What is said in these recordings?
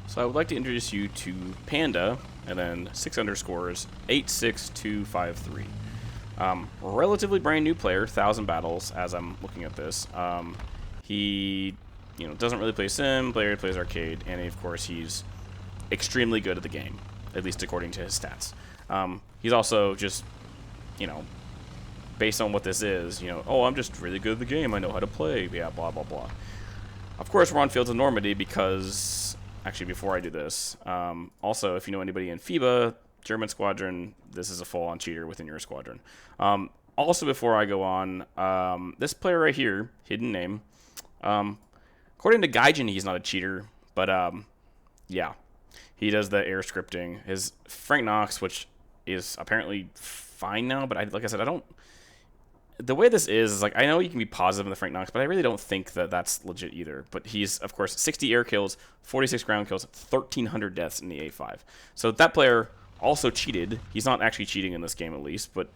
So I would like to introduce you to Panda, and then 6_86253. Relatively brand new player, 1,000 battles as I'm looking at this. He, doesn't really play sim, plays arcade, and of course he's extremely good at the game, at least according to his stats. He's also just, based on what this is, oh, I'm just really good at the game, I know how to play, yeah, blah, blah, blah. Of course, we're on Fields of Normandy because, actually, before I do this, also, if you know anybody in FIBA, German squadron, this is a full-on cheater within your squadron. Also, before I go on, this player right here, hidden name, according to Gaijin, he's not a cheater, but, yeah, he does the air scripting. His Frank Knox, which is apparently fine now, but like I said, the way this is like, I know you can be positive in the Frank Knox, but I really don't think that that's legit either. But he's, of course, 60 air kills, 46 ground kills, 1,300 deaths in the A5. So that player also cheated. He's not actually cheating in this game, at least, but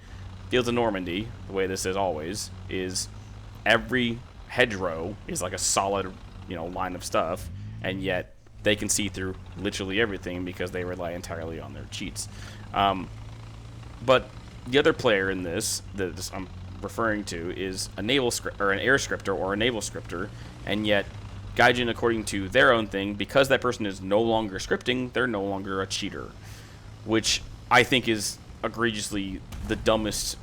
Fields of Normandy, the way this is always, is every hedgerow is like a solid, line of stuff, and yet they can see through literally everything because they rely entirely on their cheats. But the other player in this that I'm referring to is a naval script or an air scripter or a naval scripter, and yet Gaijin, according to their own thing, because that person is no longer scripting, they're no longer a cheater, which I think is egregiously the dumbest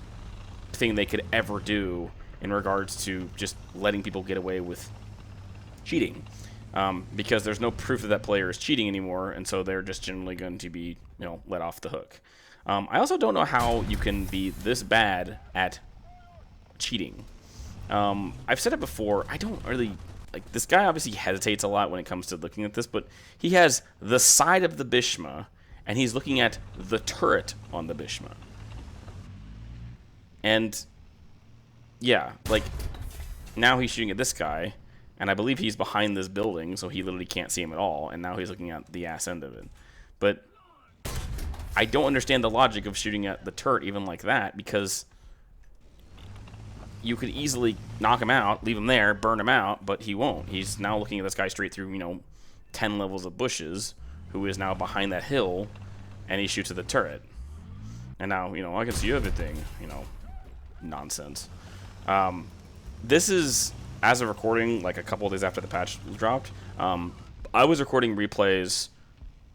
thing they could ever do in regards to just letting people get away with cheating, because there's no proof that player is cheating anymore, and so they're just generally going to be let off the hook. I also don't know how you can be this bad at cheating. I've said it before, I don't really like this guy. Obviously hesitates a lot when it comes to looking at this, but he has the side of the Bishma and he's looking at the turret on the Bishma, and yeah, like now he's shooting at this guy, and I believe he's behind this building, so he literally can't see him at all, and now he's looking at the ass end of it. But I don't understand the logic of shooting at the turret even like that, because you could easily knock him out, leave him there, burn him out, but he won't. He's now looking at this guy straight through, 10 levels of bushes, who is now behind that hill, and he shoots at the turret. And now, I can see everything, nonsense. This is, as of recording, like a couple of days after the patch was dropped. I was recording replays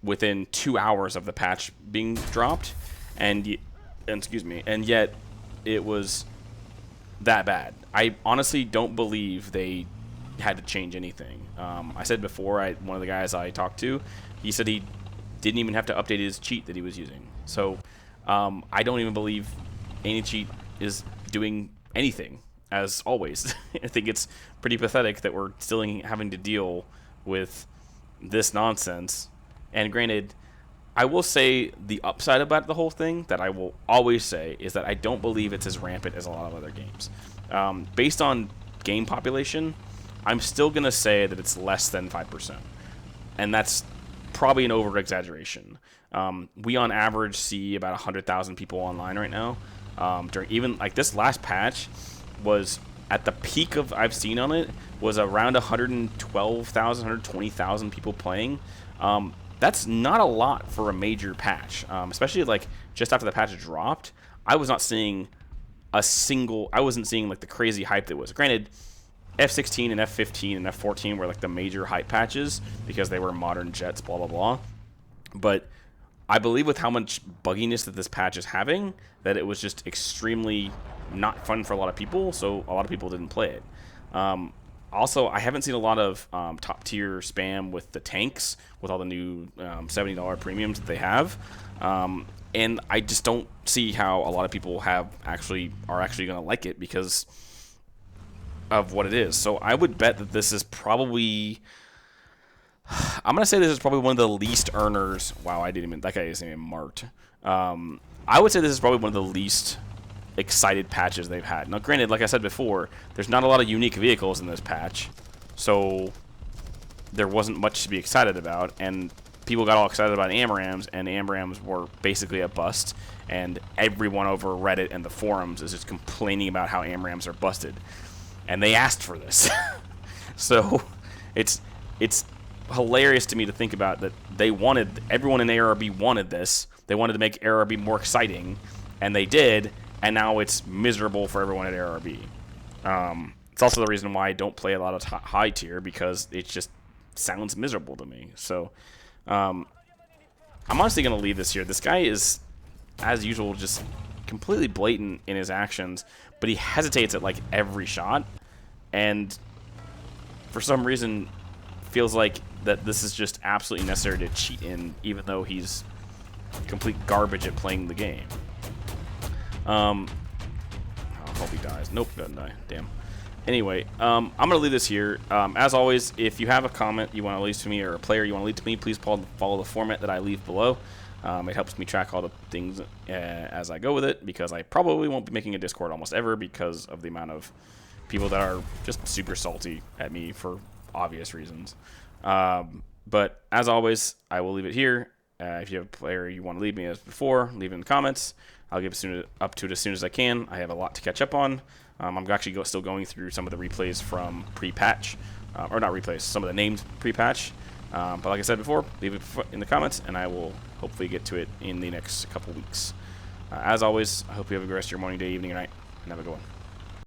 within 2 hours of the patch being dropped, and yet it was that bad. I honestly don't believe they had to change anything. I said before, one of the guys I talked to, he said he didn't even have to update his cheat that he was using. So I don't even believe any cheat is doing anything, as always. I think it's pretty pathetic that we're still having to deal with this nonsense. And granted, I will say the upside about the whole thing that I will always say is that I don't believe it's as rampant as a lot of other games. Based on game population, I'm still going to say that it's less than 5%. And that's probably an over-exaggeration. We on average see about 100,000 people online right now. During even like this last patch was at the peak of I've seen on it was around 112,000, 120,000 people playing. That's not a lot for a major patch, especially like just after the patch dropped. I was not seeing I wasn't seeing like the crazy hype that was. Granted, F16 and F15 and F14 were like the major hype patches because they were modern jets, blah, blah, blah. But I believe with how much bugginess that this patch is having, that it was just extremely not fun for a lot of people, so a lot of people didn't play it. Also, I haven't seen a lot of top-tier spam with the tanks, with all the new $70 premiums that they have. And I just don't see how a lot of people are actually going to like it because of what it is. So I would bet that this is probably... I'm going to say this is probably one of the least earners... Wow, that guy isn't even marked. I would say this is probably one of the least excited patches they've had. Now, granted, like I said before, there's not a lot of unique vehicles in this patch, so there wasn't much to be excited about, and people got all excited about AMRAMs, and AMRAMs were basically a bust, and everyone over Reddit and the forums is just complaining about how AMRAMs are busted, and they asked for this. So it's hilarious to me to think about that everyone in ARB wanted this. They wanted to make ARB more exciting, and they did, and now it's miserable for everyone at ARB. It's also the reason why I don't play a lot of high tier, because it just sounds miserable to me. So I'm honestly going to leave this here. This guy is, as usual, just completely blatant in his actions, but he hesitates at like every shot, and for some reason feels like that this is just absolutely necessary to cheat in, even though he's complete garbage at playing the game. I hope he dies. Nope, doesn't die. Damn. Anyway, I'm going to leave this here. As always, if you have a comment you want to leave to me, or a player you want to leave to me, please follow the format that I leave below. It helps me track all the things as I go with it, because I probably won't be making a Discord almost ever because of the amount of people that are just super salty at me for obvious reasons. But as always, I will leave it here. If you have a player you want to leave me as before, leave it in the comments. I'll get up to it as soon as I can. I have a lot to catch up on. I'm actually still going through some of the replays from pre-patch, or not replays, some of the names pre-patch. But like I said before, leave it in the comments, and I will hopefully get to it in the next couple weeks. As always, I hope you have a good rest of your morning, day, evening, or night, and have a good one.